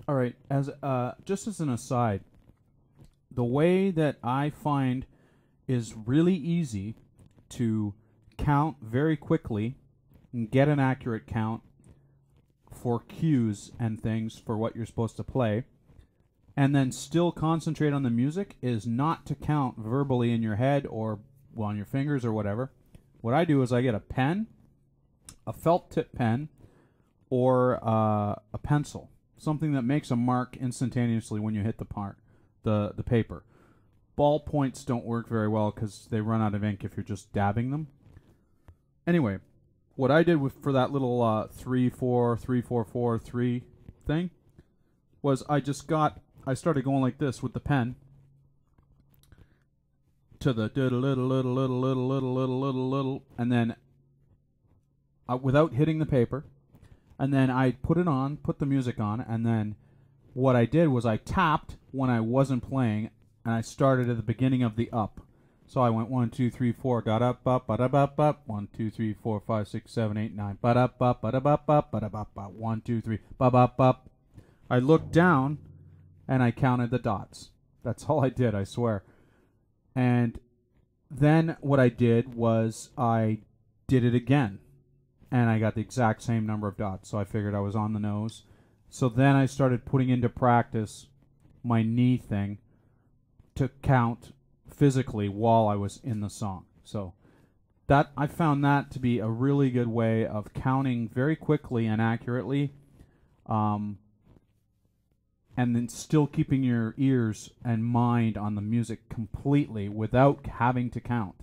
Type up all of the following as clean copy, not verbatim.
All right, as just as an aside, the way that I find is really easy to count very quickly and get an accurate count for cues and things for what you're supposed to play, and then still concentrate on the music is not to count verbally in your head or on your fingers or whatever. What I do is I get a pen, a felt tip pen, or a pencil, something that makes a mark instantaneously when you hit the paper. Ballpoints don't work very well because they run out of ink if you're just dabbing them. Anyway, what I did for that little 3 4 3 4 4 3 thing was I started going like this with the pen to the little, and then without hitting the paper, and then I put the music on, and then what I did was I tapped when I wasn't playing, and I started at the beginning of the up. So I went 1, 2, 3, 4, got up, ba da up, 1, 2, 3, 4, 5, 6, 7, 8, 9, ba da ba da 1, 2, 3, ba. I looked down and I counted the dots. That's all I did, I swear. And then what I did was I did it again, and I got the exact same number of dots. So I figured I was on the nose. So then I started putting into practice my knee thing to count physically while I was in the song. So that I found that to be a really good way of counting very quickly and accurately, and then still keeping your ears and mind on the music completely without having to count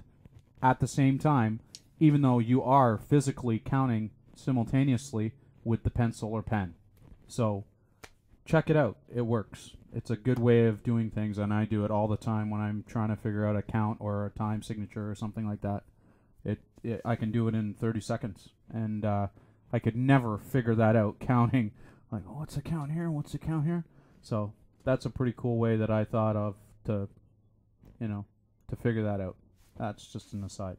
at the same time, even though you are physically counting simultaneously with the pencil or pen. So check it out. It works. It's a good way of doing things, and I do it all the time when I'm trying to figure out a count or a time signature or something like that. I can do it in 30 seconds, and I could never figure that out counting. Like, oh, what's the count here? What's the count here? So that's a pretty cool way that I thought of to figure that out. That's just an aside.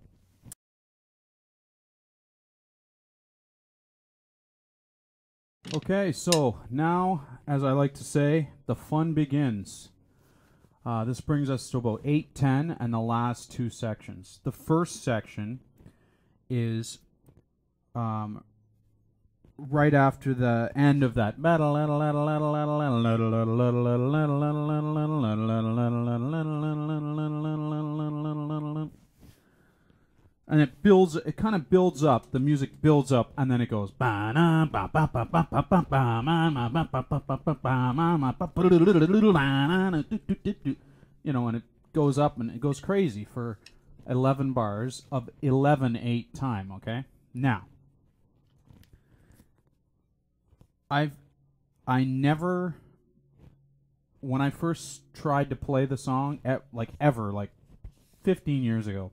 Okay, so now, as I like to say, the fun begins. This brings us to about 8, 10, and the last two sections. The first section is right after the end of that. And it kind of builds up. The music builds up, and then it goes, and it goes up and it goes crazy for 11 bars of 11/8 time. Okay, now I never, when I first tried to play the song, like 15 years ago.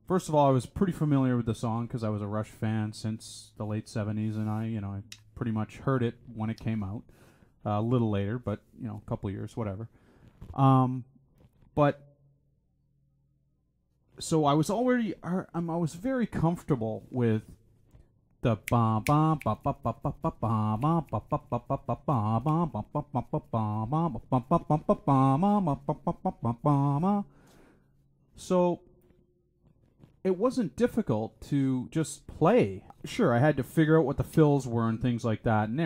First of all, I was pretty familiar with the song because I was a Rush fan since the late 70s, and I pretty much heard it when it came out. A little later, but a couple of years, whatever. But so I was I was very comfortable with the ba ba ba ba ba ba ba ba ba ba ba ba ba ba ba ba ba. So it wasn't difficult to just play. Sure, I had to figure out what the fills were and things like that, and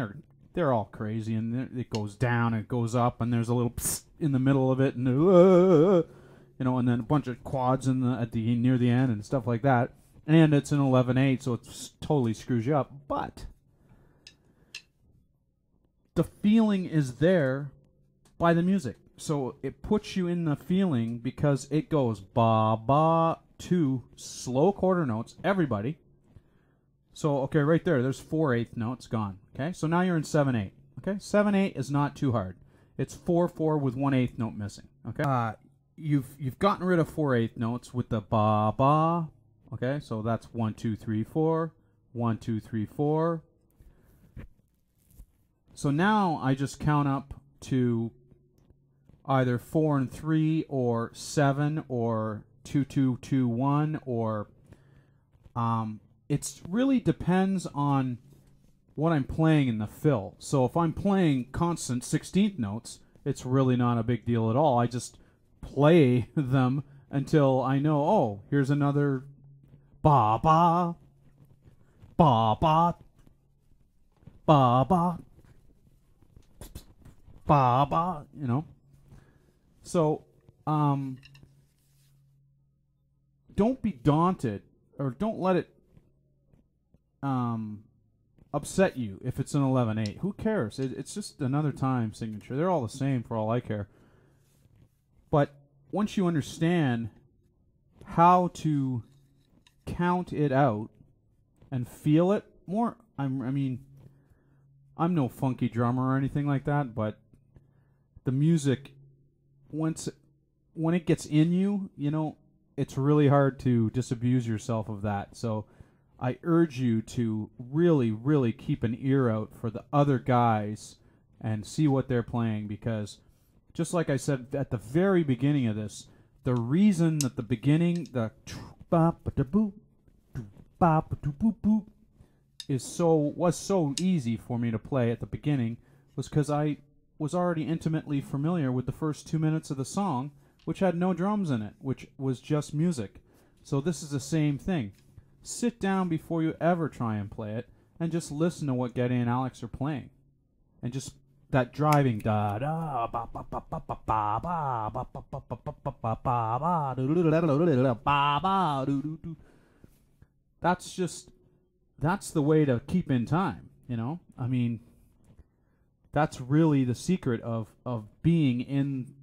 they're all crazy, and it goes down, and it goes up, and there's a little psst in the middle of it, and and then a bunch of quads near the end and stuff like that. And it's an 11/8, so it totally screws you up. But the feeling is there by the music, so it puts you in the feeling because it goes ba ba. 2 slow quarter notes, everybody. So, okay, right there's 4/8 notes gone. Okay, so now you're in 7/8. Okay, 7/8 is not too hard. It's 4/4 with 1/8 note missing. Okay, you've gotten rid of 4/8 notes with the ba ba. Okay, so that's 1 2 3 4, 1 2 3 4. So now I just count up to either 4 and 3 or 7 or 2 2 2 1, or it really depends on what I'm playing in the fill. So if I'm playing constant 16th notes, it's really not a big deal at all. I just play them until I know, oh, here's another ba ba ba ba ba ba ba ba, you know. So don't be daunted, or don't let it upset you if it's an 11/8. Who cares? It's just another time signature. They're all the same for all I care. But once you understand how to count it out and feel it more, I mean, I'm no funky drummer or anything like that, but the music, when it gets in you, you know, it's really hard to disabuse yourself of that. So I urge you to really, really keep an ear out for the other guys and see what they're playing, because just like I said at the very beginning of this, the reason that the beginning, the was so easy for me to play at the beginning was because I was already intimately familiar with the first 2 minutes of the song, which had no drums in it, which was just music. So this is the same thing. Sit down before you ever try and play it, and just listen to what Geddy and Alex are playing, and just that driving da da ba ba ba ba ba ba ba ba ba ba ba ba ba ba ba ba. That's the way to keep in time, you know? I mean, that's really the secret of being in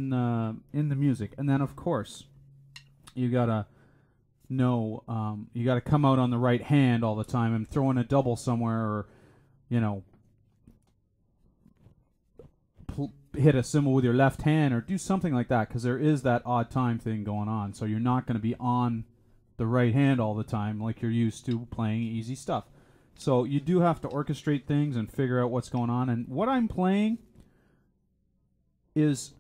the music. And then of course, you gotta know, you gotta come out on the right hand all the time and throw in a double somewhere, or, you know, hit a cymbal with your left hand, or do something like that, because there is that odd time thing going on. So you're not going to be on the right hand all the time like you're used to playing easy stuff. So you do have to orchestrate things and figure out what's going on. And what I'm playing is,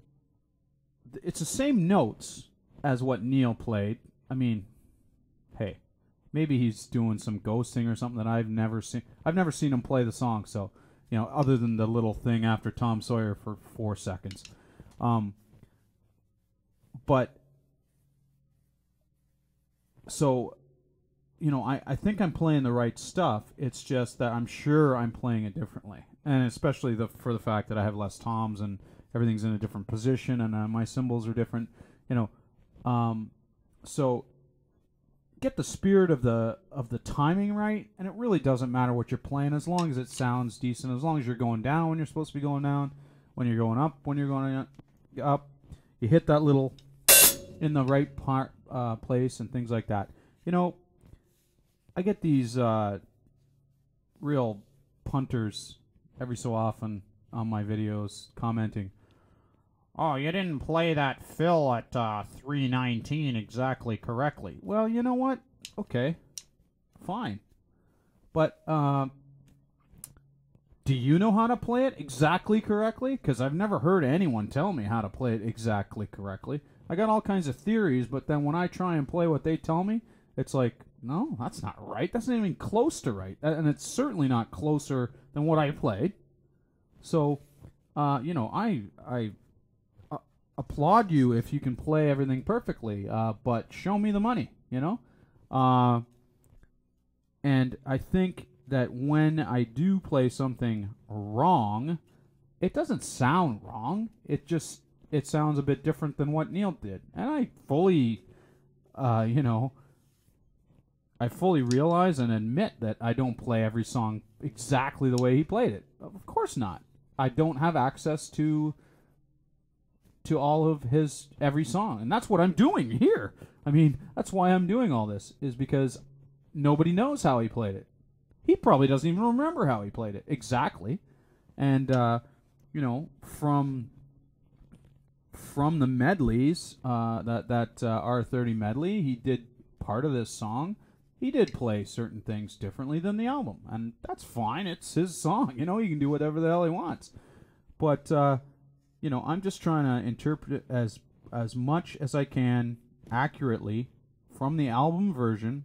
it's the same notes as what Neil played. I mean, hey, maybe he's doing some ghosting or something that I've never seen. I've never seen him play the song, so, you know, other than the little thing after Tom Sawyer for 4 seconds. But, so, you know, I think I'm playing the right stuff. It's just that I'm sure I'm playing it differently. And especially for the fact that I have less toms and everything's in a different position, and my cymbals are different, you know. So get the spirit of the timing right, and it really doesn't matter what you're playing as long as it sounds decent, as long as you're going down when you're supposed to be going down, when you're going up when you're going up, you hit that little in the right place and things like that. You know, I get these real punters every so often on my videos commenting, "Oh, you didn't play that fill at 319 exactly correctly." Well, you know what? Okay, fine. But do you know how to play it exactly correctly? Because I've never heard anyone tell me how to play it exactly correctly. I got all kinds of theories, but then when I try and play what they tell me, it's like, no, that's not right. That's not even close to right. And it's certainly not closer than what I played. So, you know, I applaud you if you can play everything perfectly, but show me the money, you know? And I think that when I do play something wrong, it doesn't sound wrong. It sounds a bit different than what Neil did. And I fully, you know, I fully realize and admit that I don't play every song exactly the way he played it. Of course not. I don't have access to all of his every song, and that's what I'm doing here. I mean, that's why I'm doing all this, is because nobody knows how he played it. He probably doesn't even remember how he played it exactly. And you know, from the medleys, that R30 medley, he did part of this song. He did play certain things differently than the album, and that's fine. It's his song, you know. He can do whatever the hell he wants. But you know, I'm just trying to interpret it as much as I can accurately from the album version